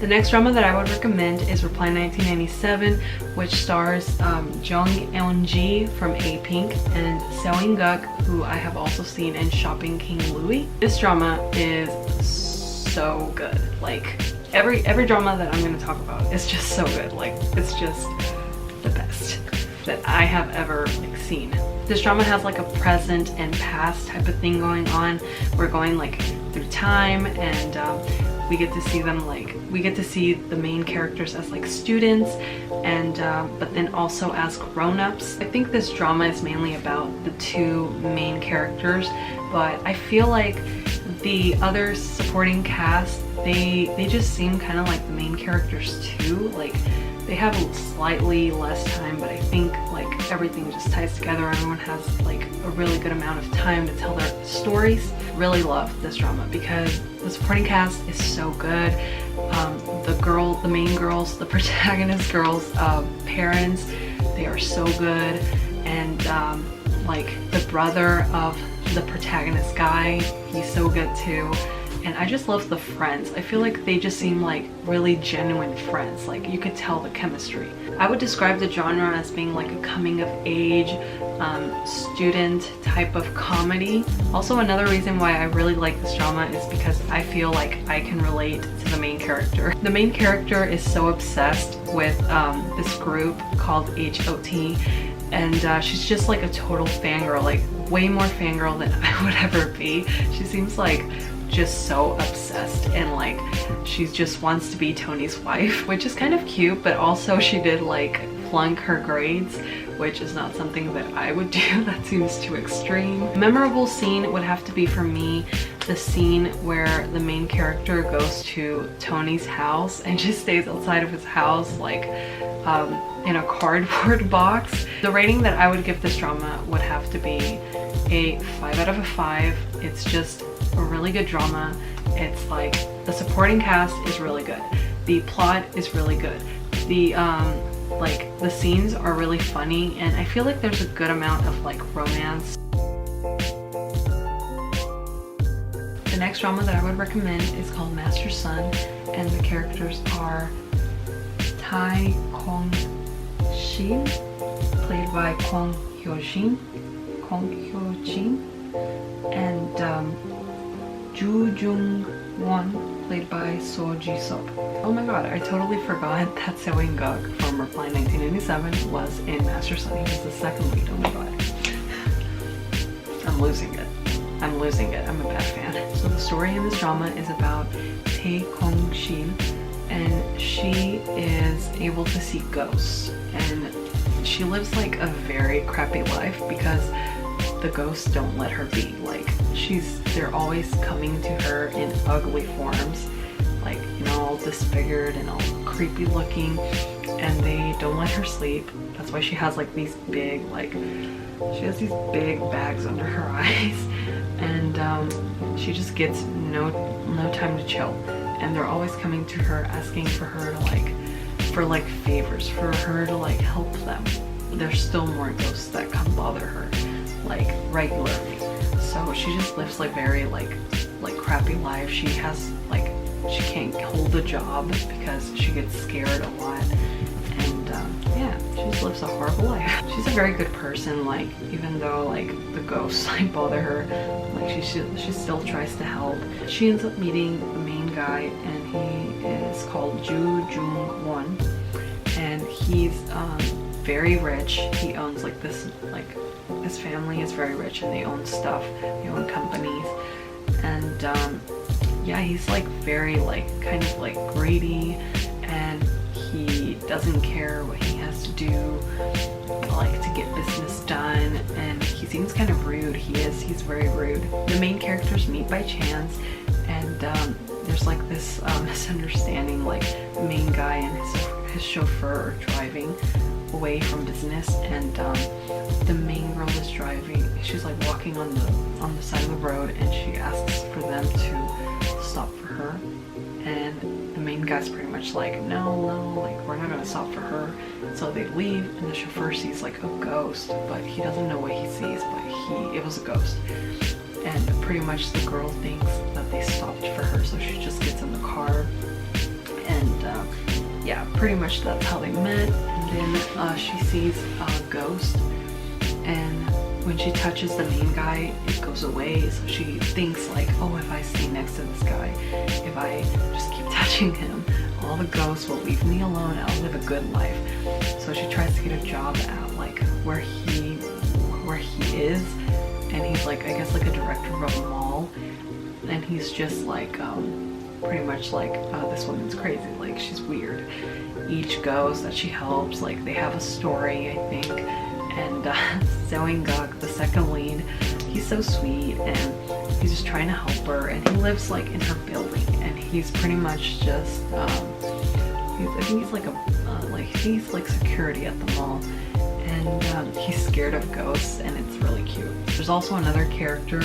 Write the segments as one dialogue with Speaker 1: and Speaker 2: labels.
Speaker 1: The next drama that I would recommend is Reply 1997, which stars Jung Eun-ji from A-Pink and Seo In-guk, who I have also seen in Shopping King Louis. This drama is so good. Like every drama that I'm going to talk about is just so good. Like it's just the best that I have ever like seen. This drama has like a present and past type of thing going on. We're going like through time, and we get to see them like, we get to see the main characters as like students, and but then also as grown-ups. I think this drama is mainly about the two main characters, but I feel like the other supporting cast, they just seem kind of like the main characters too. Like they have slightly less time, but I think like everything just ties together. Everyone has like a really good amount of time to tell their stories. Really love this drama because the supporting cast is so good. The main girls, the protagonist girls' parents, they are so good, and like the brother of the protagonist guy, he's so good too. And I just love the friends. I feel like they just seem like really genuine friends. Like you could tell the chemistry. I would describe the genre as being like a coming of age student type of comedy. Also, another reason why I really like this drama is because I feel like I can relate to the main character. The main character is so obsessed with this group called HOT, and she's just like a total fangirl, like way more fangirl than I would ever be. She seems like just so obsessed, and like she just wants to be Tony's wife, which is kind of cute, but also she did like flunk her grades, which is not something that I would do. That seems too extreme. A memorable scene would have to be for me the scene where the main character goes to Tony's house and just stays outside of his house like in a cardboard box. The rating that I would give this drama would have to be a 5 out of 5. It's just a really good drama. It's like the supporting cast is really good. The plot is really good. The like the scenes are really funny, and I feel like there's a good amount of like romance. The next drama that I would recommend is called Master Sun, and the characters are Tae Kong Shin, played by Kwon Hyo-jin, and Ju Jung-won, played by So Ji-sub. Oh my god, I totally forgot that Seo In-guk from Reply 1997 was in Master Sun. He was the second lead. Oh my god. I'm losing it. I'm losing it. I'm a bad fan. So the story in this drama is about Tae Kong Shin, and she is able to see ghosts, and she lives like a very crappy life because the ghosts don't let her be. Like they're always coming to her in ugly forms, like, you know, all disfigured and all creepy looking, and they don't let her sleep. That's why she has like these big, like, she has these big bags under her eyes, and she just gets no time to chill, and they're always coming to her asking for her to like favors, for her to like help them. There's still more ghosts that come bother her like regularly, so she just lives like very like crappy life. She has like, she can't hold a job because she gets scared a lot, and yeah, she just lives a horrible life. She's a very good person, like even though like the ghosts like bother her, like she still tries to help. She ends up meeting the main guy, and he is called Ju Jung-won, and he's very rich. He owns like this, like his family is very rich and they own stuff, they own companies, and yeah, he's like very like kind of like greedy, and he doesn't care what he has to do like to get business done, and he seems kind of rude. He's very rude. The main characters meet by chance, and there's like this misunderstanding. Like the main guy and his chauffeur are driving away from business, and the main girl is driving. She's like walking on the side of the road, and she asks for them to stop for her, and the main guy's pretty much like, no, like we're not gonna stop for her. So they leave, and the chauffeur sees like a ghost, but he doesn't know what he sees, but it was a ghost. And pretty much the girl thinks that they stopped for her, so she just gets in the car, and and yeah, pretty much that's how they met. And then she sees a ghost, and when she touches the main guy, it goes away. So she thinks like, oh, if I stay next to this guy, if I just keep touching him, all the ghosts will leave me alone. I'll live a good life. So she tries to get a job at like where he is, and he's like, I guess like a director of a mall, and he's just like pretty much like, this woman's crazy, like she's weird. Each ghost that she helps, like they have a story, I think. And JOAKIM, the second lead, he's so sweet, and he's just trying to help her, and he lives like in her building, and he's pretty much just I think he's like he's like security at the mall, and he's scared of ghosts, and it's really cute. There's also another character,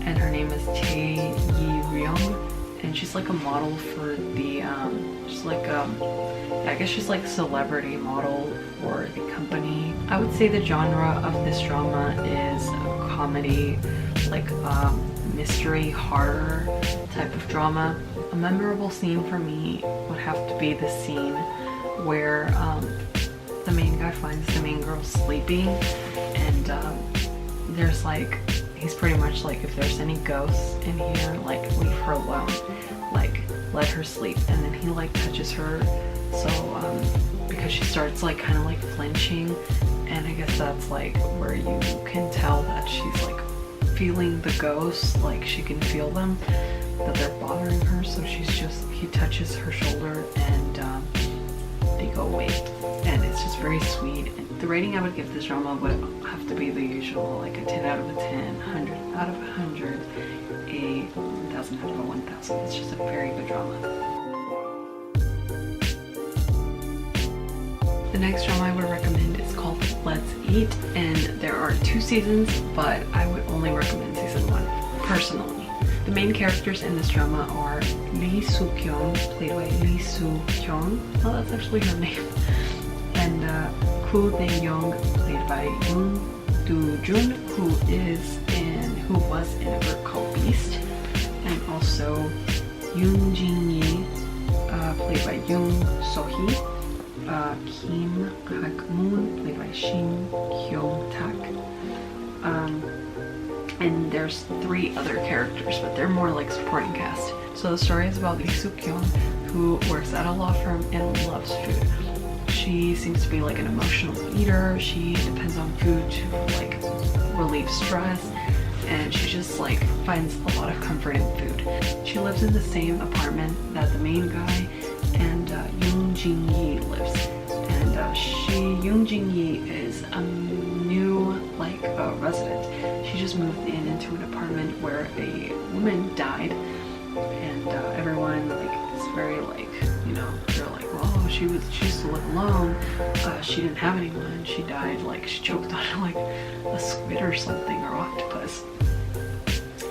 Speaker 1: and her name is Tae Yi-ryung, and she's like a model for the she's like I guess she's like a celebrity model for the company. I would say the genre of this drama is a comedy, like mystery horror type of drama. A memorable scene for me would have to be the scene where the main guy finds the main girl sleeping, and there's like, he's pretty much like, if there's any ghosts in here, like leave her alone, like let her sleep. And then he like touches her, so because she starts like kind of like flinching, and I guess that's like where you can tell that she's like feeling the ghosts, like she can feel them, that they're bothering her. So he touches her shoulder, and they go away, and it's just very sweet. And the rating I would give this drama would have to be the usual, like a 10 out of a 10, 100 out of 100, a 1000 out of a 1000. It's just a very good drama. The next drama I would recommend is called Let's Eat, and there are 2 seasons, but I would only recommend season 1 personally. The main characters in this drama are Lee Soo-kyung, played by Lee Soo-kyung, oh that's actually her name, and Koo Dae-young, played by Yoon Do-jun, who was in a group called Beast, and also Yoon Jin-yi, played by Yoon So-hee, Kim Hak-moon, played by Shin Kyung-tak, and there's 3 other characters, but they're more like supporting cast. So the story is about Lee Soo-kyung, who works at a law firm and loves food. She seems to be like an emotional eater. She depends on food to like relieve stress, and she just like finds a lot of comfort in food. She lives in the same apartment that the main guy and Yoon Jin-yi lives, and Yoon Jin-yi is a new like resident. She just moved into an apartment where a woman died, and everyone like is very like, you know, they're like, well, she used to live alone. She didn't have anyone. She died, like she choked on like a squid or something, or octopus.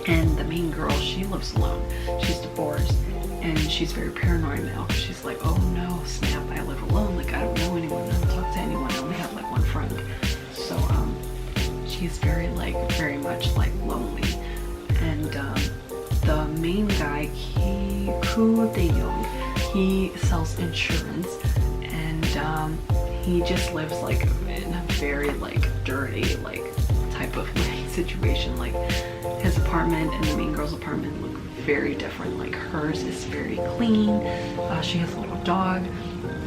Speaker 1: And the main girl, she lives alone. She's divorced, and she's very paranoid now. She's like, oh no, snap, I live alone. Like I don't know anyone. I don't talk to anyone. I only have like one friend. So she's very much like lonely. And the main guy, Koo Dae-young, he sells insurance, and he just lives like in a very like dirty like type of like situation. Like his apartment and the main girl's apartment look very different. Like hers is very clean. She has a little dog.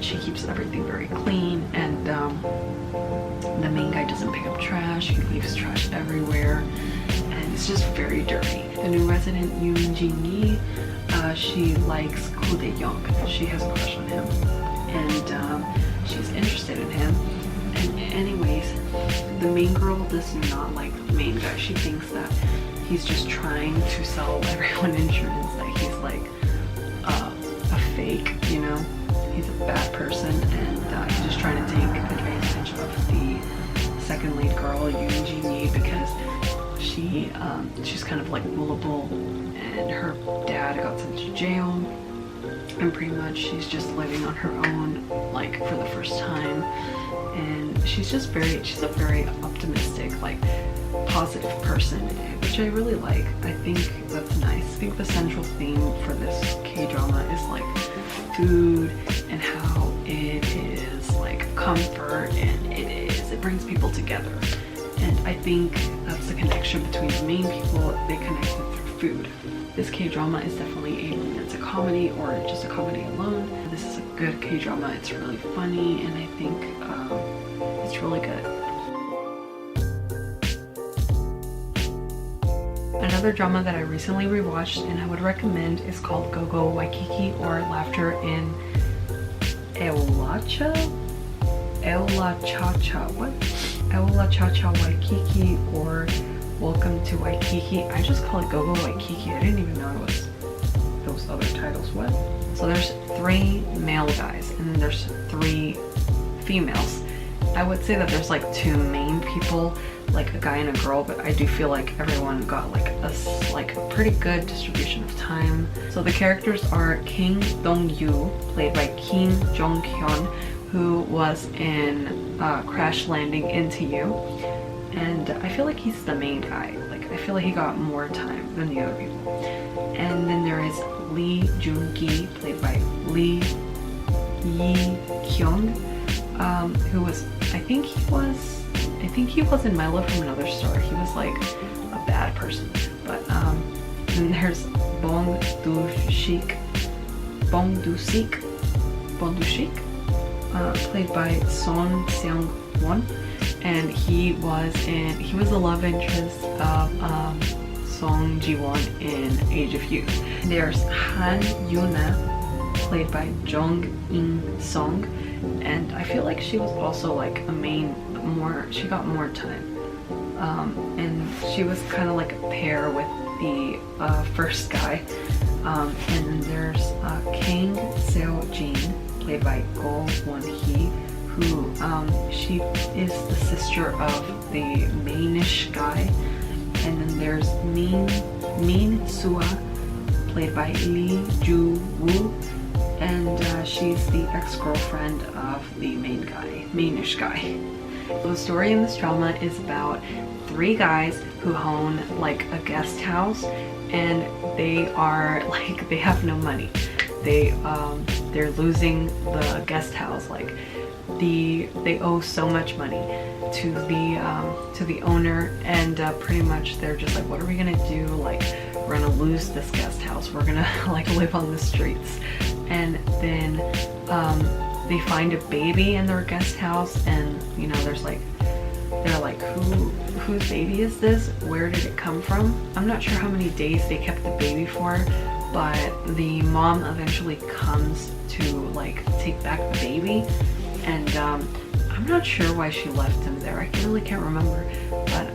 Speaker 1: She keeps everything very clean, and the main guy doesn't pick up trash. He leaves trash everywhere, and it's just very dirty. The new resident, Yoon Jin-yi, she likes Koo Dae-young. She has a crush on him, and she's interested in him. And anyways, the main girl does not like the main guy. She thinks that he's just trying to sell everyone insurance, that he's like a fake, you know? He's a bad person, and he's just trying to take advantage of the second lead girl, Yoon Jin-yi, because she's kind of like willable, and her dad got sent to jail, and pretty much she's just living on her own, like for the first time. And she's a very optimistic, like positive person, which I really like. I think that's nice. I think the central theme for this K-drama is like food and how it is like comfort, and it brings people together. And I think that's the connection between the main people. They connected through food. This K-drama is definitely a romantic comedy or just a comedy alone. This is a good K-drama. It's really funny, and I think it's really good. Another drama that I recently rewatched and I would recommend is called Go Go Waikiki, or Laughter in Eulacha? Eulacha, what? Eulacha Waikiki, or Welcome to Waikiki. I just call it Go Go Waikiki. I didn't even know it was those other titles. What? So there's 3 male guys and then there's 3 females. I would say that there's like 2 main people, like a guy and a girl, but I do feel like everyone got like a pretty good distribution of time. So the characters are Kim Dong-yu, played by Kim Jong-hyun, who was in Crash Landing Into You, and I feel like he's the main guy. Like, I feel like he got more time than the other people. And then there is Lee Joon-gi, played by Lee Yi-kyung, who was, I think he was in My Love from Another Star. He was like a bad person. But then there's Bong Do-sik, played by Son Seung-won, and he was the love interest of Song Ji-won in Age of Youth. There's Han Yuna, played by Jung In-sung, and I feel like she was also like a main, she got more time, and she was kind of like a pair with the first guy. And then there's Kang Seo-jin, played by Go Won-hee, who she is the sister of the mainish guy. And then there's Min Sua, played by Lee Ju-woo, and she's the ex-girlfriend of the mainish guy. The story in this drama is about 3 guys who own like a guest house, and they are like, they have no money. They're losing the guest house. Like they owe so much money to the owner, and pretty much they're just like, what are we gonna do? Like, we're gonna lose this guest house. We're gonna like live on the streets. And then they find a baby in their guest house, and you know, they're like, whose baby is this? Where did it come from? I'm not sure how many days they kept the baby for, but the mom eventually comes to like take back the baby, and I'm not sure why she left him there. I really can't remember, but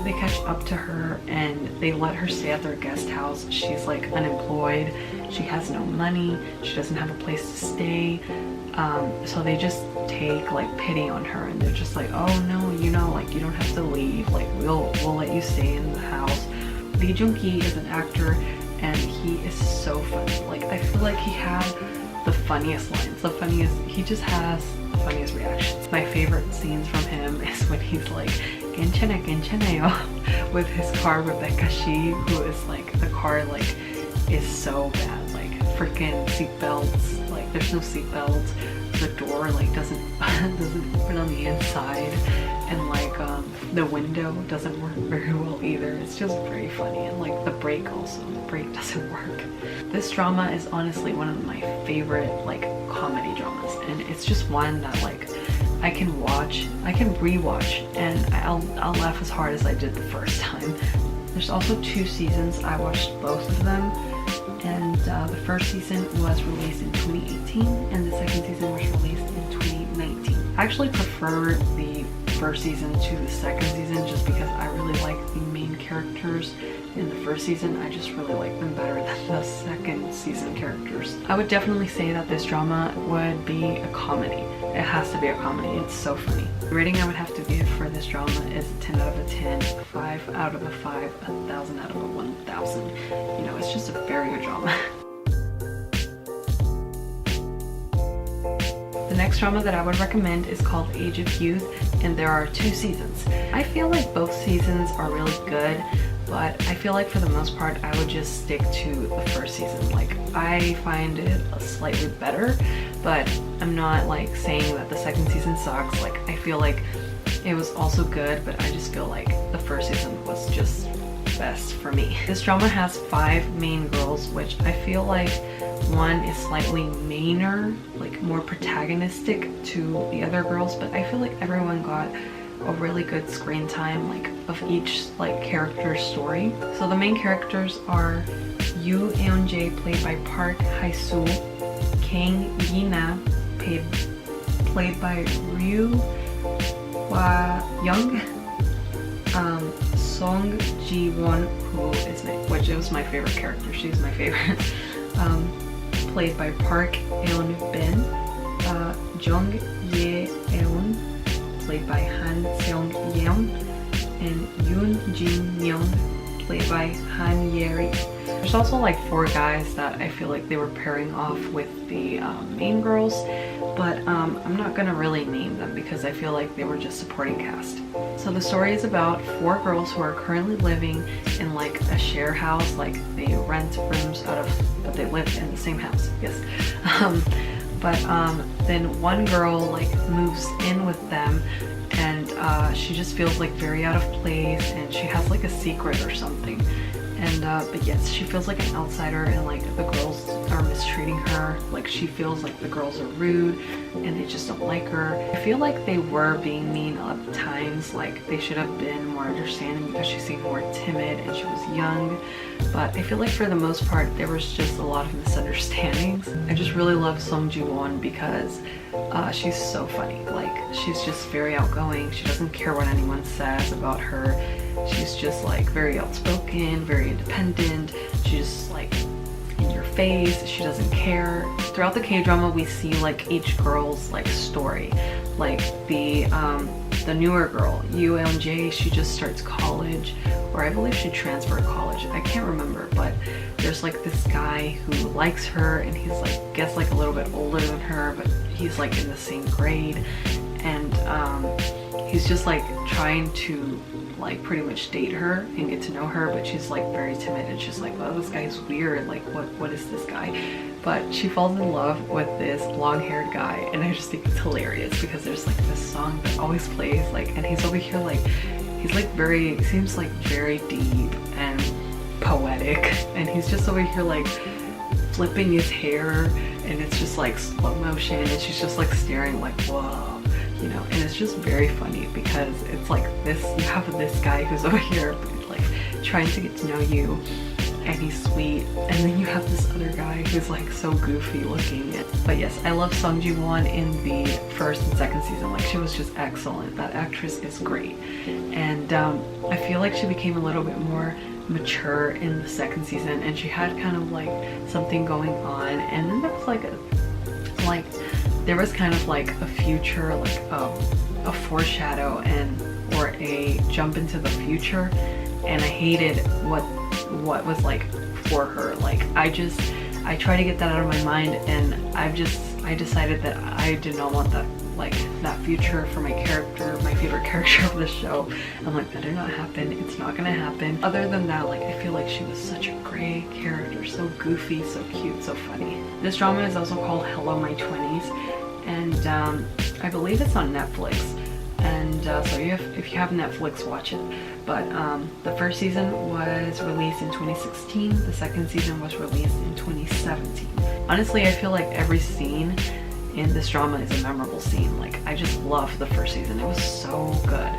Speaker 1: they catch up to her and they let her stay at their guest house. She's like unemployed, she has no money, she doesn't have a place to stay, so they just take like pity on her, and they're just like, oh no, you know, like, you don't have to leave, like we'll let you stay in the house. Lee Joon-gi is an actor, and he is so funny. Like, I feel like he had the funniest lines, he just has the funniest reactions. My favorite scenes from him is when he's like, 괜찮아요, with his car, Rebecca Shi, who is like, the car like is so bad, like freaking seatbelts, like there's no seatbelts, the door like doesn't open on the inside, and like the window doesn't work very well either. It's just very funny, and like the brake doesn't work. This drama is honestly one of my favorite like comedy dramas, and it's just one that like I can rewatch, and I'll laugh as hard as I did the first time. There's also 2 seasons. I watched both of them, and the first season was released in 2018 and the second season was released in 2019. I actually prefer the first season to the second season just because I really like the main characters in the first season. I just really like them better than the second season characters. I would definitely say that this drama would be a comedy. It has to be a comedy. It's so funny. The rating I would have to give for this drama is 10 out of a 10, 5 out of a 5, 1,000 out of a 1,000. You know, it's just a very good drama. The next drama that I would recommend is called Age of Youth. and there are 2 seasons. I feel like both seasons are really good, but I feel like for the most part I would just stick to the first season. Like, I find it slightly better, but I'm not like saying that the second season sucks. Like, I feel like it was also good, but I just feel like the first season was just best for me. This drama has 5 main girls, which I feel like one is slightly mainer, like more protagonistic to the other girls, but I feel like everyone got a really good screen time, like of each like character's story. So the main characters are Yoo Eun-jae, played by Park Hae-soo, Kang Yi-na, played by Ryu Hwa-young, Song Ji-won, which was my favorite character, she's my favorite, played by Park Eun-bin, Jung Ye-eun, played by Han Seong-yeon, and Yoon Jin-myung, played by Han Ye-ri. There's also like 4 guys that I feel like they were pairing off with the main girls, but I'm not gonna really name them because I feel like they were just supporting cast. So the story is about 4 girls who are currently living in like a share house, like they rent rooms out of, but they live in the same house, yes. Then one girl like moves in with them, and she just feels like very out of place, and she has like a secret or something. And but yes, she feels like an outsider, and like the girls are mistreating her. Like, she feels like the girls are rude and they just don't like her. I feel like they were being mean at times. Like, they should have been more understanding because she seemed more timid and she was young. But I feel like for the most part there was just a lot of misunderstandings. I just really love Song Ji-won because she's so funny. Like, she's just very outgoing. She doesn't care what anyone says about her. She's just like very outspoken, very independent. She's just like in your face. She doesn't care. Throughout the K-drama we see like each girl's like story. Like the newer girl, Yoo Eun-jae, she just starts college, or I believe she transferred college. I can't remember, but there's like this guy who likes her, and he's like, guess like a little bit older than her, but he's like in the same grade, and he's just like trying to like pretty much date her and get to know her, but she's like very timid, and she's like, oh, this guy's weird, like what is this guy? But she falls in love with this long-haired guy, and I just think it's hilarious because there's like this song that always plays, like, and he's over here like, he's like very, seems like very deep and poetic, and he's just over here like flipping his hair, and it's just like slow motion, and she's just like staring like, whoa, you know. And it's just very funny because it's like this, you have this guy who's over here like trying to get to know you, and he's sweet, and then you have this other guy who's like so goofy looking. But yes, I love Song Ji-won in the first and second season. Like, she was just excellent. That actress is great, and I feel like she became a little bit more mature in the second season, and she had kind of like something going on, and then there was like there was kind of like a future, like a foreshadow or a jump into the future, and I hated what was like for her. Like, I try to get that out of my mind, and I decided that I did not want that, like that future for my character, my favorite character of the show. I'm like, that did not happen. It's not gonna happen. Other than that, like, I feel like she was such a great character, so goofy, so cute, so funny. This drama is also called Hello My 20s, and I believe it's on Netflix. And so if you have Netflix, watch it. But the first season was released in 2016. The second season was released in 2017. Honestly, I feel like every scene in this drama is a memorable scene. Like, I just loved the first season. It was so good.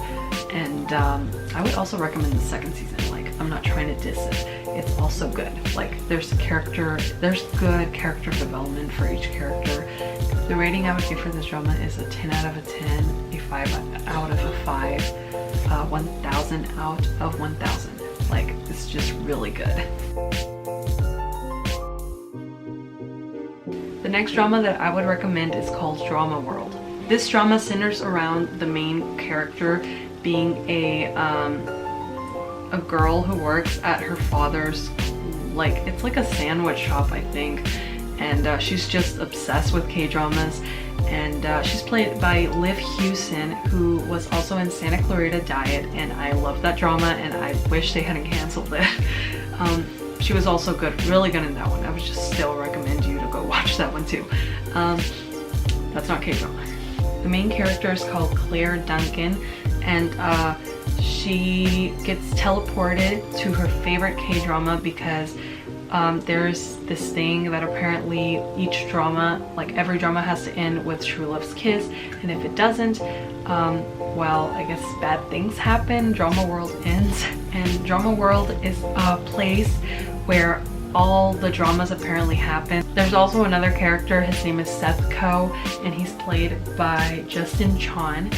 Speaker 1: And I would also recommend the second season. Like, I'm not trying to diss it. It's also good. Like, there's good character development for each character. The rating I would give for this drama is a 10 out of a 10, a 5 out of a 5, 1000 out of 1000. Like, it's just really good. The next drama that I would recommend is called Drama World. This drama centers around the main character being a girl who works at her father's, like, it's like a sandwich shop, I think. And she's just obsessed with K-dramas, and she's played by Liv Hewson, who was also in Santa Clarita Diet, and I love that drama and I wish they hadn't canceled it. She was also good, really good in that one. I would just still recommend you to go watch that one too. That's not K-drama. The main character is called Claire Duncan, and she gets teleported to her favorite K-drama because there's this thing that apparently each drama, like every drama, has to end with true love's kiss, and if it doesn't, well, I guess bad things happen. Drama World ends, and Drama World is a place where all the dramas apparently happen. There's also another character, his name is Seth Coe, and he's played by Justin Chon,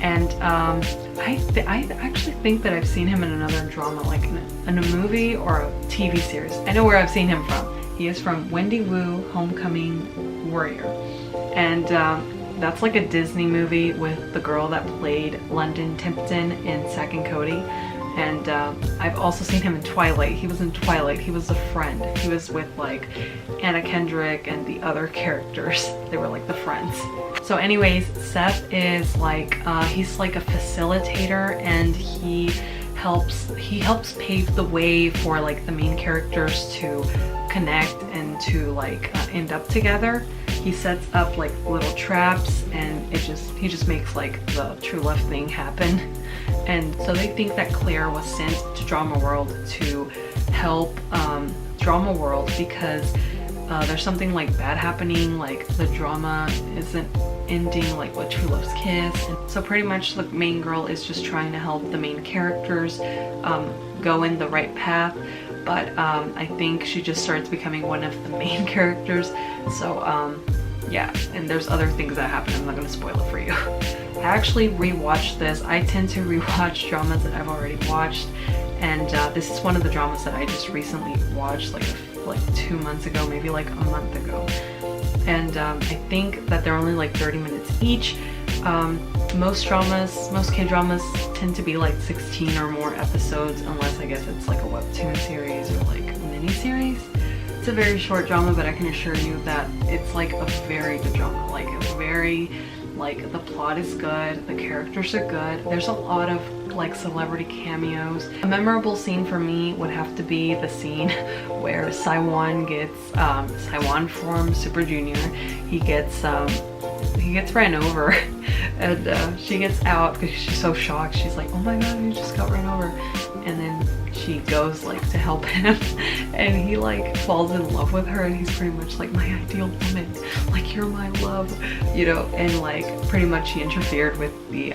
Speaker 1: and I actually think that I've seen him in another drama, like in a movie or a TV series. I know where I've seen him from. He is from Wendy Wu Homecoming Warrior, and that's like a Disney movie with the girl that played London Tipton in Zack and Cody. And I've also seen him in Twilight. He was in Twilight. He was a friend. He was with like Anna Kendrick and the other characters. They were like the friends. So anyways, Seth is like, he's like a facilitator, and he helps pave the way for like the main characters to connect and to like end up together. He sets up like little traps, and he just makes like the true love thing happen. And so they think that Claire was sent to Drama World to help Drama World because there's something like bad happening, like the drama isn't ending like with true love's kiss. And so pretty much the main girl is just trying to help the main characters go in the right path, but I think she just starts becoming one of the main characters. So yeah, and there's other things that happen. I'm not gonna spoil it for you. I actually rewatched this. I tend to rewatch dramas that I've already watched, and this is one of the dramas that I just recently watched like 2 months ago, maybe like a month ago. And I think that they're only like 30 minutes each. Most K-dramas tend to be like 16 or more episodes, unless I guess it's like a webtoon series or like a mini-series. It's a very short drama, but I can assure you that it's like a very good drama. Like it's very, like the plot is good, the characters are good. There's a lot of like celebrity cameos. A memorable scene for me would have to be the scene where Saiwon from Super Junior, he gets ran over, and she gets out because she's so shocked. She's like, oh my god, he just got ran over. And then she goes like to help him, and he like falls in love with her, and he's pretty much like, my ideal woman, like you're my love, you know. And like pretty much she interfered with the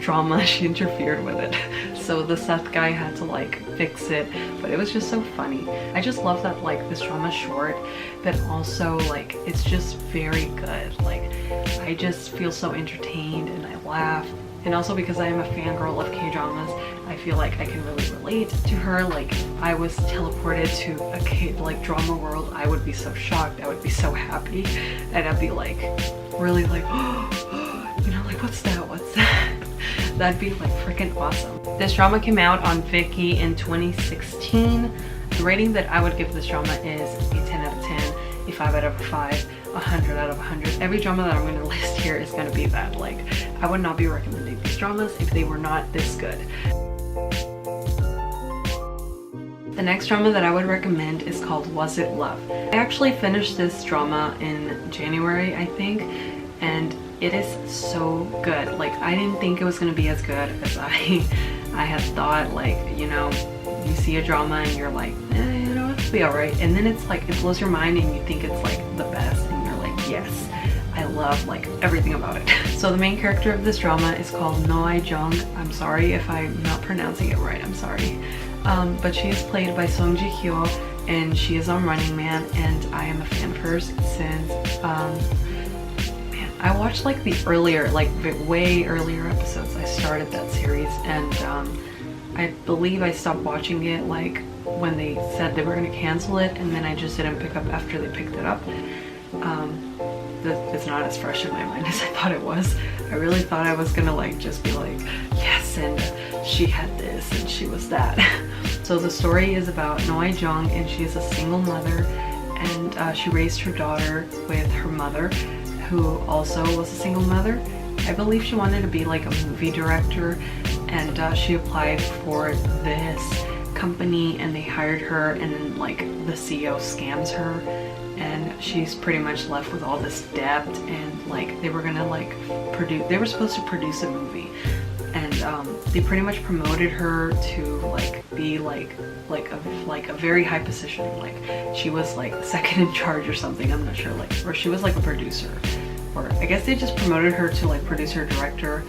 Speaker 1: drama. She interfered with it, so the Seth guy had to like fix it, but it was just so funny. I just love that like this drama's short, but also like it's just very good. Like I just feel so entertained and I laugh. And also because I am a fangirl of K-dramas, I feel like I can really relate to her. Like if I was teleported to a Drama World, I would be so shocked, I would be so happy, and I'd be like really like, oh, you know, like what's that? That'd be like freaking awesome. This drama came out on Viki in 2016. The rating that I would give this drama is a 10 out of 10, a 5 out of 5, 100 out of 100. Every drama that I'm going to list here is going to be that. Like I would not be recommending these dramas if they were not this good. The next drama that I would recommend is called Was It Love? I actually finished this drama in January, I think, and it is so good. Like I didn't think it was going to be as good as I had thought. Like, you know, you see a drama and you're like, you know, it'll be alright, and then it's like it blows your mind and you think it's like the best, and you're like, yes, I love like everything about it. So the main character of this drama is called No Jung. I'm sorry if I'm not pronouncing it right, I'm sorry. But she is played by Song Ji Hyo, and she is on Running Man, and I am a fan of hers since man, I watched like the earlier, like way earlier episodes. I started that series, and I believe I stopped watching it like when they said they were going to cancel it, and then I just didn't pick up after they picked it up. It's not as fresh in my mind as I thought it was. I really thought I was gonna like just be like, yes, and she had this and she was that. So the story is about No Jung, and she is a single mother, and she raised her daughter with her mother, who also was a single mother. I believe she wanted to be like a movie director, and she applied for this company and they hired her, and then like the CEO scams her and she's pretty much left with all this debt, and like they were gonna like they were supposed to produce a movie, and they pretty much promoted her to like be like a very high position, like she was like second in charge or something, I'm not sure, like, or she was like a producer, or I guess they just promoted her to like producer director,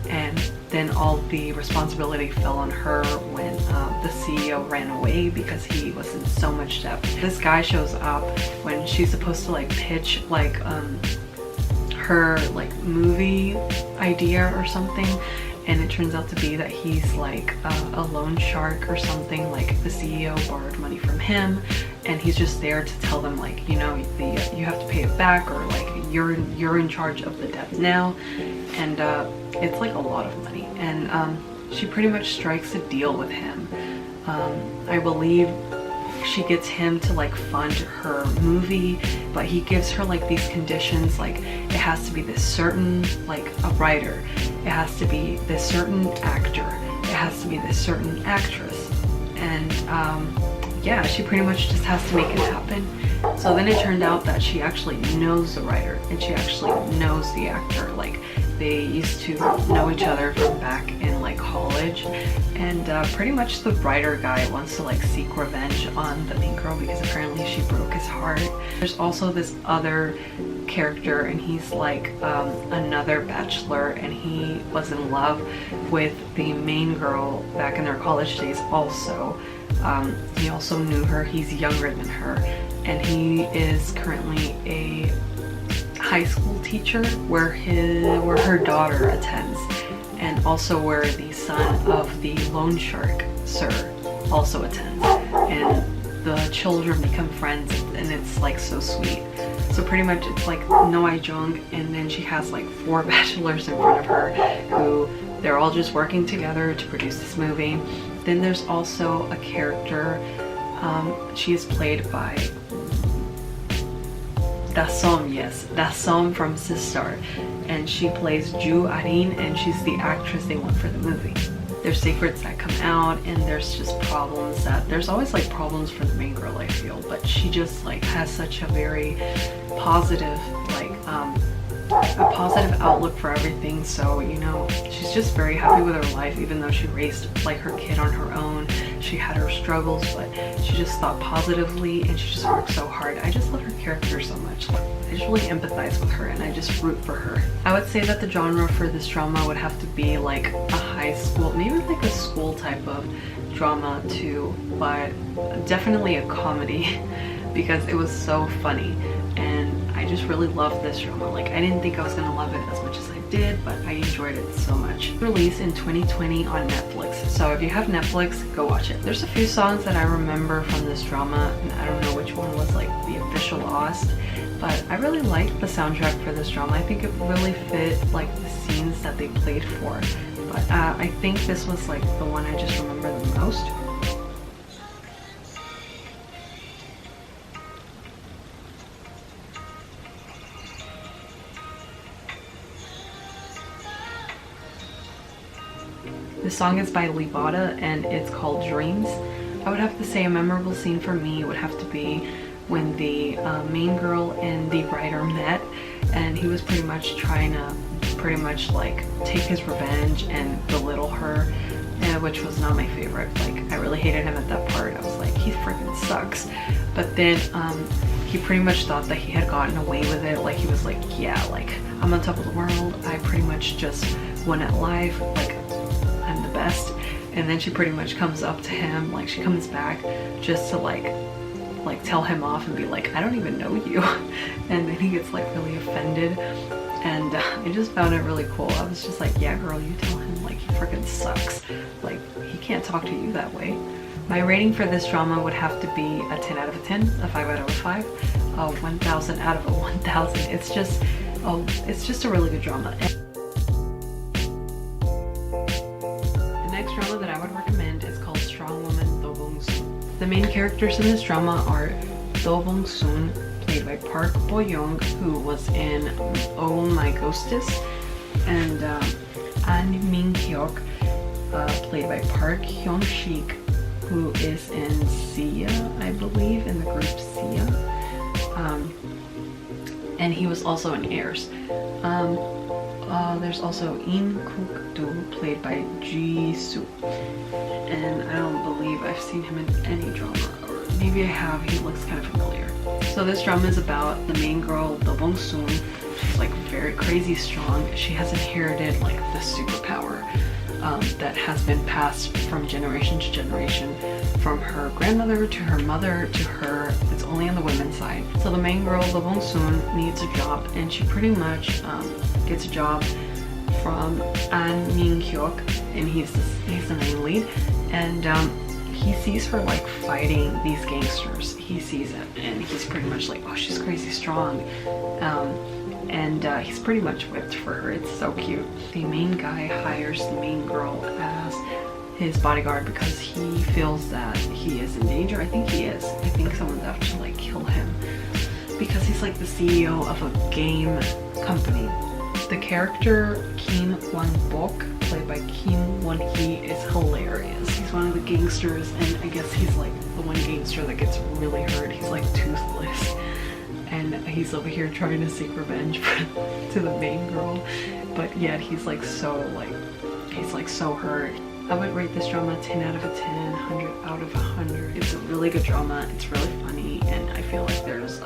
Speaker 1: and then all the responsibility fell on her when the CEO ran away because he was in so much debt. This guy shows up when she's supposed to like pitch like her like movie idea or something, and it turns out to be that he's like a loan shark or something, like the CEO borrowed money from him and he's just there to tell them like, you know, you have to pay it back, or like you're in charge of the debt now, and it's like a lot of money, and she pretty much strikes a deal with him. I believe she gets him to like fund her movie, but he gives her like these conditions, like it has to be this certain, like a writer, it has to be this certain actor, it has to be this certain actress, and yeah, she pretty much just has to make it happen. So then it turned out that she actually knows the writer and she actually knows the actor, like they used to know each other from back in like college, and pretty much the writer guy wants to like seek revenge on the main girl because apparently she broke his heart. There's also this other character, and he's like another bachelor, and he was in love with the main girl back in their college days also. He also knew her, he's younger than her, and he is currently a high school teacher where her daughter attends, and also where the son of the loan shark sir also attends, and the children become friends, and it's like so sweet. So pretty much it's like Noai Jung, and then she has like 4 bachelors in front of her who they're all just working together to produce this movie. Then there's also a character, she is played by Dasom, yes, Dasom from Sistar, and she plays Ju Arin, and she's the actress they want for the movie. There's secrets that come out, and there's just problems that, there's always like problems for the main girl, I feel, but she just like has such a very positive, like a positive outlook for everything. So, you know, she's just very happy with her life, even though she raised like her kid on her own. She had her struggles, but she just thought positively, and she just worked so hard. I just love her character so much. I just really empathize with her, and I just root for her. I would say that the genre for this drama would have to be like a high school, maybe like a school type of drama too, but definitely a comedy because it was so funny, and I just really loved this drama. Like, I didn't think I was gonna love it as much as I did, but I enjoyed it so much. Released in 2020 on Netflix, so if you have Netflix, go watch it. There's a few songs that I remember from this drama, and I don't know which one was like the official OST, but I really liked the soundtrack for this drama. I think it really fit like the scenes that they played for, but I think this was like the one I just remember the most. The song is by Libada and it's called Dreams. I would have to say a memorable scene for me would have to be when the main girl and the writer met, and he was pretty much trying to like take his revenge and belittle her, which was not my favorite. Like, I really hated him at that part. I was like, he freaking sucks. But then he pretty much thought that he had gotten away with it. Like, he was like, yeah, like, I'm on top of the world. I pretty much just won at life. Like, I'm the best. And then she pretty much comes up to him, like she comes back just to like tell him off and be like, I don't even know you. And then he gets like really offended, and I just found it really cool. I was just like, yeah girl, you tell him like he freaking sucks, like he can't talk to you that way. My rating for this drama would have to be a 10 out of a 10, a 5 out of a 5, a 1000 out of a 1000. It's just a really good drama. The next drama that I would recommend is called Strong Woman Do Bong Soon. The main characters in this drama are Do Bong-soon, played by Park Bo-young, who was in Oh My Ghostess, and An Min-hyuk, played by Park Hyun-sik, who is in Sia, I believe, in the group Sia. And he was also in Heirs. There's also In Kuk-do, played by Ji-soo. And I don't believe I've seen him in any drama, or maybe I have, he looks kind of familiar. So this drama is about the main girl, Do Bong-soon. She's like very crazy strong. She has inherited like the superpower that has been passed from generation to generation, from her grandmother to her mother to her. It's only on the women's side. So the main girl, Do Bong-soon, needs a job, and she pretty much gets a job from An Min-hyuk, and he's the main lead, and he sees her like fighting these gangsters. He sees it, and he's pretty much like, oh, she's crazy strong. And he's pretty much whipped for her. It's so cute. The main guy hires the main girl as his bodyguard because he feels that he is in danger. I think he is. I think someone's out to like kill him because he's like the CEO of a game company. The character Kim Won-bok, played by Kim Won-hee, is hilarious. He's one of the gangsters, and I guess he's like the one gangster that gets really hurt. He's like toothless. And he's over here trying to seek revenge to the main girl, but yet he's like so hurt. I would rate this drama 10 out of 10, 100 out of 100. It's a really good drama. It's really funny, and I feel like there's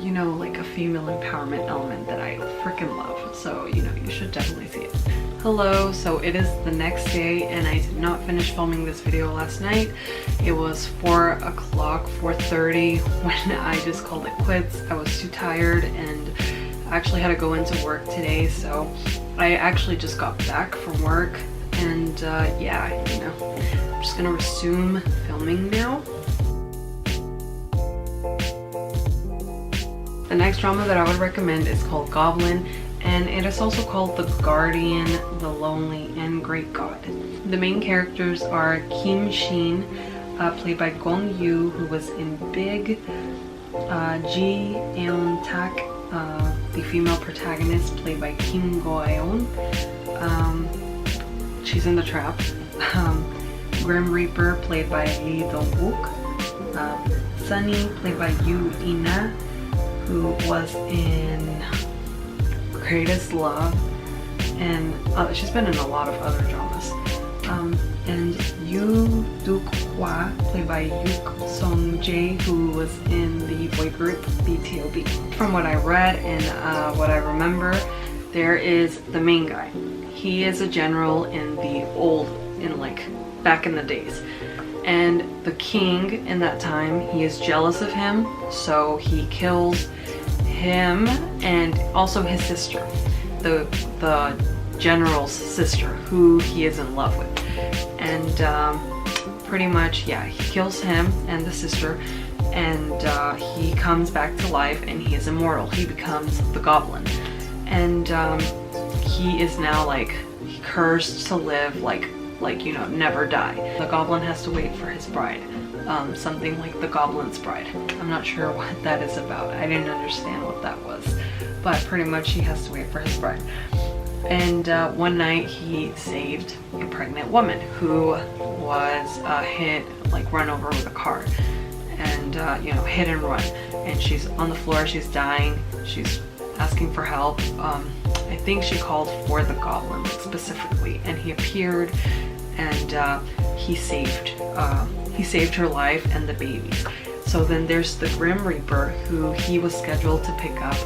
Speaker 1: you know, like a female empowerment element that I freaking love. So, you know, you should definitely see it. Hello, so it is the next day, and I did not finish filming this video last night. It was 4 o'clock, 4:30 when I just called it quits. I was too tired, and I actually had to go into work today, so I actually just got back from work, and yeah, you know, I'm just gonna resume filming now. The next drama that I would recommend is called Goblin, and it is also called The Guardian, The Lonely, and Great God. The main characters are Kim Shin, played by Gong Yoo, who was in Big, Ji Eun-tak, the female protagonist, played by Kim Go-eun. She's in The Trap. Grim Reaper, played by Lee Dong-wook. Sunny, played by Yoo In-na, who was in Greatest Love, and she's been in a lot of other dramas. And Yoo Duk-hwa, played by Yuk Song-jae, who was in the boy group BTOB. From what I read and what I remember, there is the main guy. He is a general in like back in the days. And the king in that time, he is jealous of him, so he kills him and also his sister, the general's sister, who he is in love with. And pretty much, yeah, he kills him and the sister, and he comes back to life, and he is immortal. He becomes the Goblin, and he is now like cursed to live like you know, never die. The Goblin has to wait for his bride, something like the Goblin's Bride. I'm not sure what that is about. I didn't understand what that was, but pretty much he has to wait for his bride. And one night he saved a pregnant woman who was run over with a car, and you know, hit and run, and she's on the floor, she's dying, she's asking for help. I think she called for the Goblin specifically, and he appeared, and he saved her life and the babies. So then there's the Grim Reaper, who he was scheduled to pick up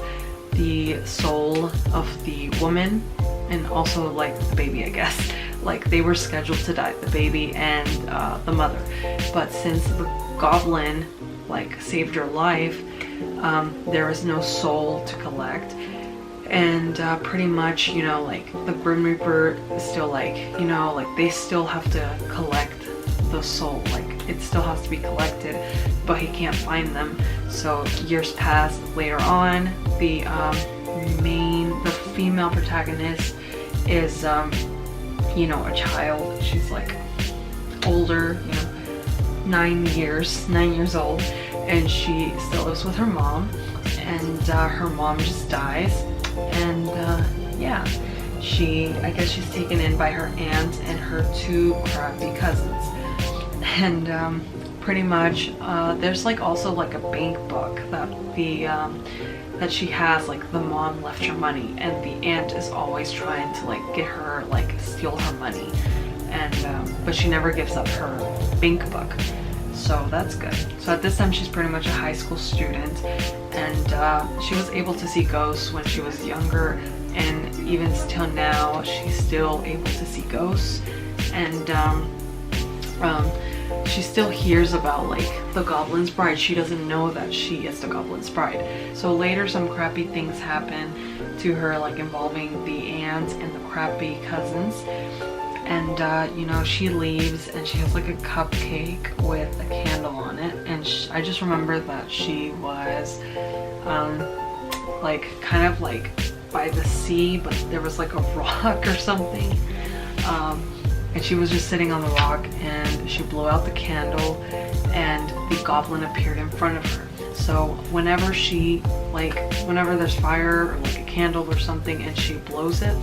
Speaker 1: the soul of the woman and also like the baby, I guess. Like they were scheduled to die, the baby and the mother. But since the Goblin like saved her life, there was no soul to collect. And pretty much, you know, like the Grim Reaper is still like, you know, like they still have to collect the soul, like it still has to be collected, but he can't find them. So years pass. Later on, the female protagonist is you know, a child. She's like older, you know, 9 years old, and she still lives with her mom, and her mom just dies, and yeah, I guess she's taken in by her aunt and her two crappy cousins. And pretty much there's like also like a bank book that that she has, like the mom left her money, and the aunt is always trying to like get her, like steal her money, and but she never gives up her bank book, so that's good. So at this time she's pretty much a high school student, and she was able to see ghosts when she was younger, and even till now she's still able to see ghosts, and she still hears about like the Goblin's Bride. She doesn't know that she is the Goblin's Bride. So later some crappy things happen to her, like involving the aunt and the crappy cousins, and you know, she leaves and she has like a cupcake with a candle on it, and I just remember that she was like kind of like by the sea, but there was like a rock or something, and she was just sitting on the rock, and she blew out the candle and the goblin appeared in front of her. So whenever there's fire or like a candle or something and she blows it,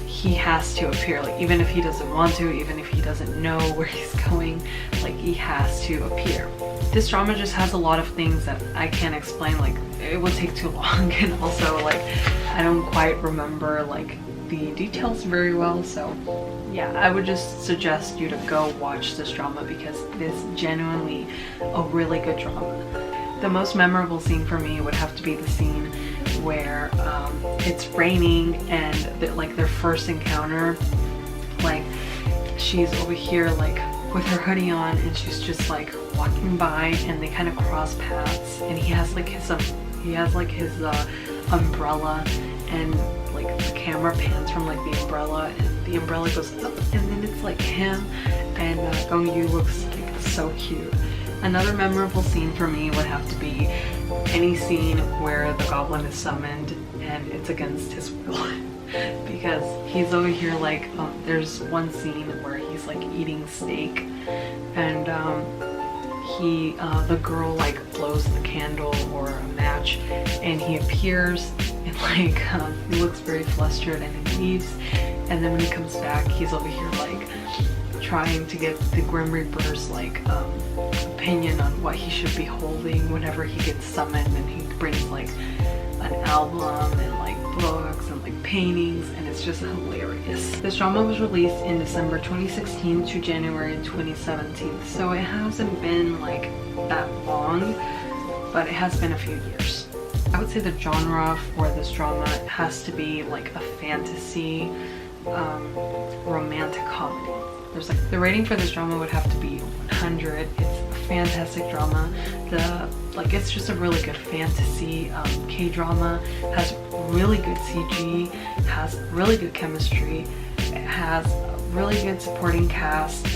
Speaker 1: he has to appear, like even if he doesn't want to, even if he doesn't know where he's going, like he has to appear. This drama just has a lot of things that I can't explain, like it would take too long, and also like I don't quite remember like the details very well. So yeah, I would just suggest you to go watch this drama because it is genuinely a really good drama. The most memorable scene for me would have to be the scene where it's raining and like their first encounter, like she's over here like with her hoodie on and she's just like walking by and they kind of cross paths, and he has like his umbrella, and like the camera pans from like the umbrella and the umbrella goes up, and then it's like him, and Gong Yu looks like so cute. Another memorable scene for me would have to be any scene where the goblin is summoned and it's against his will. Because he's over here like, there's one scene where he's like eating steak, and the girl like blows the candle or a match, and he appears and like he looks very flustered and he leaves, and then when he comes back he's over here like trying to get the Grim Reaper's like opinion on what he should be holding whenever he gets summoned, and he brings like an album and like books and like paintings, and it's just hilarious. This drama was released in December 2016 to January 2017, so it hasn't been like that long, but it has been a few years. I would say the genre for this drama has to be like a fantasy romantic comedy. There's like, the rating for this drama would have to be 100. It's a fantastic drama. It's just a really good fantasy K-drama. Has really good CG, has really good chemistry, it has a really good supporting cast.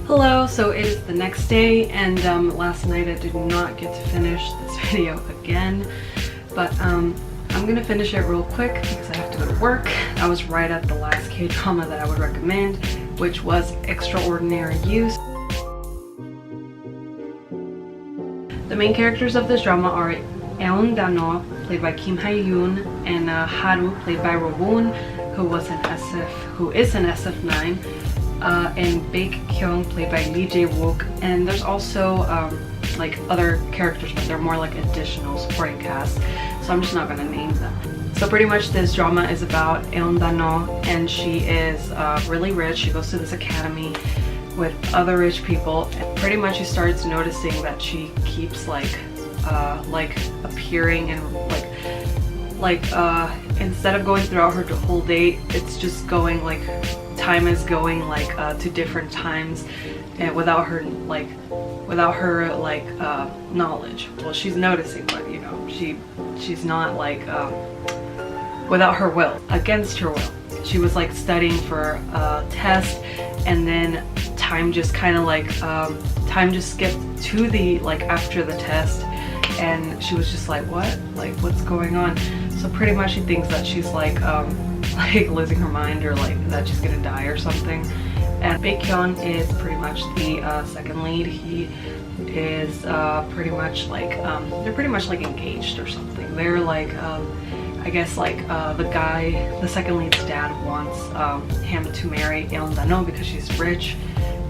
Speaker 1: Hello, so it is the next day, and last night I did not get to finish this video again, but I'm gonna finish it real quick because I have to go to work. I was right at the last K-drama that I would recommend, which was Extraordinary Use. The main characters of this drama are Eun Dano, played by Kim Hae-yoon, and Haru, played by Rowoon, who is an SF9, and Baek Kyung, played by Lee Jae-wook, and there's also like other characters, but they're more like additional supporting cast, so I'm just not gonna name them. So pretty much this drama is about Eun Dano, and she is really rich. She goes to this academy with other rich people, and pretty much she starts noticing that she keeps like appearing, and instead of going throughout her whole day, it's just going like time is going like to different times, and without her knowledge. Well, she's noticing, but you know, she's not like without her will, against her will. She was like studying for a test, and then time just kind of like time just skipped to the after the test, and she was just like, what, like what's going on? So pretty much she thinks that she's like losing her mind, or like that she's gonna die or something, And Baekhyun is pretty much the second lead. He is pretty much like they're pretty much like engaged or something. They're like I guess like the second lead's dad wants him to marry Yeon Dano because she's rich,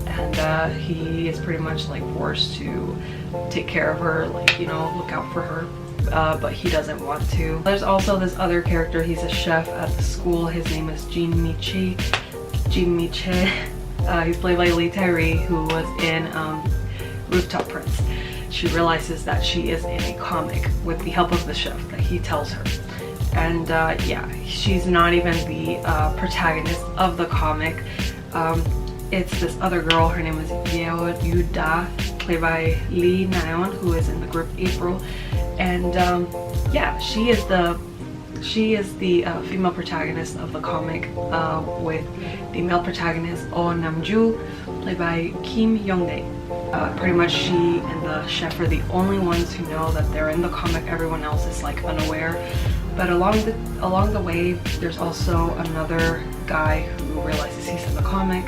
Speaker 1: and he is pretty much like forced to take care of her, like, you know, look out for her, but he doesn't want to. There's also this other character. He's a chef at the school. His name is Jin Mi-che. He's played by Lee Tae-ri, who was in Rooftop Prince. She realizes that she is in a comic with the help of the chef that he tells her. And yeah, she's not even the protagonist of the comic. It's this other girl. Her name is Yeo Yu-da, played by Lee Na-yeon, who is in the group April. And yeah, she is the female protagonist of the comic, with the male protagonist Oh Nam-ju, played by Kim Young-dae. Pretty much she and the chef are the only ones who know that they're in the comic. Everyone else is like unaware. But along the way, there's also another guy who realizes he's in the comic.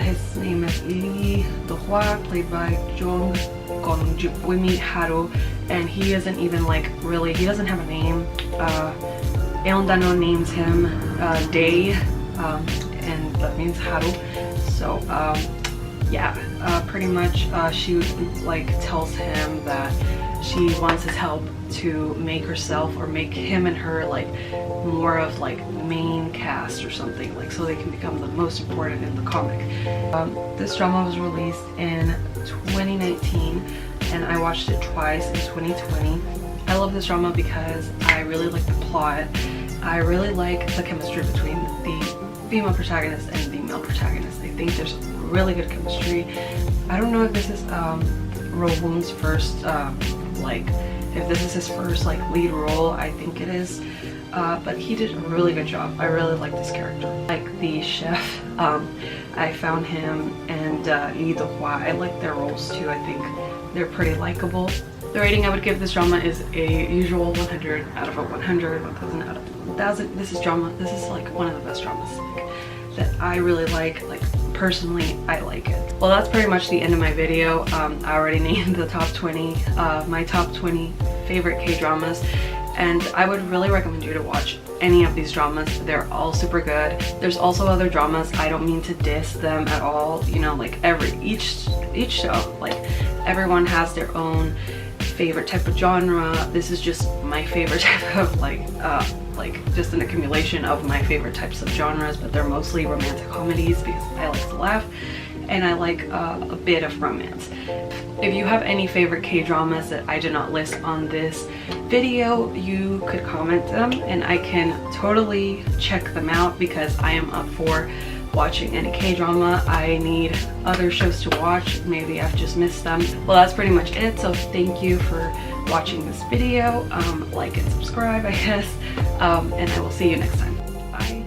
Speaker 1: His name is Lee Do-hwa, played by Jung Gon-ju. We meet Haru, and he isn't even like really, he doesn't have a name. Yeon Dano names him Dae, and that means Haru. So yeah, pretty much she like tells him that she wants his help to make herself, or make him and her like more of like main cast or something, like so they can become the most important in the comic. This drama was released in 2019 and I watched it twice in 2020. I love this drama because I really like the plot. I really like the chemistry between the female protagonist and the male protagonist. I think there's really good chemistry. I don't know if this is Ro-woon's first like, if this is his first like lead role. I think it is, but he did a really good job. I really like this character. Like the chef, I found him and Lee Do-hwa, I like their roles too. I think they're pretty likable. The rating I would give this drama is a usual 100 out of a 100, 1000 out of 1000. This is like one of the best dramas like, that I really like personally. I like it. Well, that's pretty much the end of my video. I already named the top 20, my top 20 favorite K-dramas, and I would really recommend you to watch any of these dramas. They're all super good. There's also other dramas. I don't mean to diss them at all, you know, like each show, like everyone has their own favorite type of genre. This is just my favorite type of like just an accumulation of my favorite types of genres, but they're mostly romantic comedies because I like to laugh and I like a bit of romance. If you have any favorite K-dramas that I did not list on this video, you could comment them and I can totally check them out because I am up for watching any K-drama. I need other shows to watch. Maybe I've just missed them. Well, that's pretty much it. So thank you for watching this video. Like and subscribe, I guess. And I will see you next time. Bye.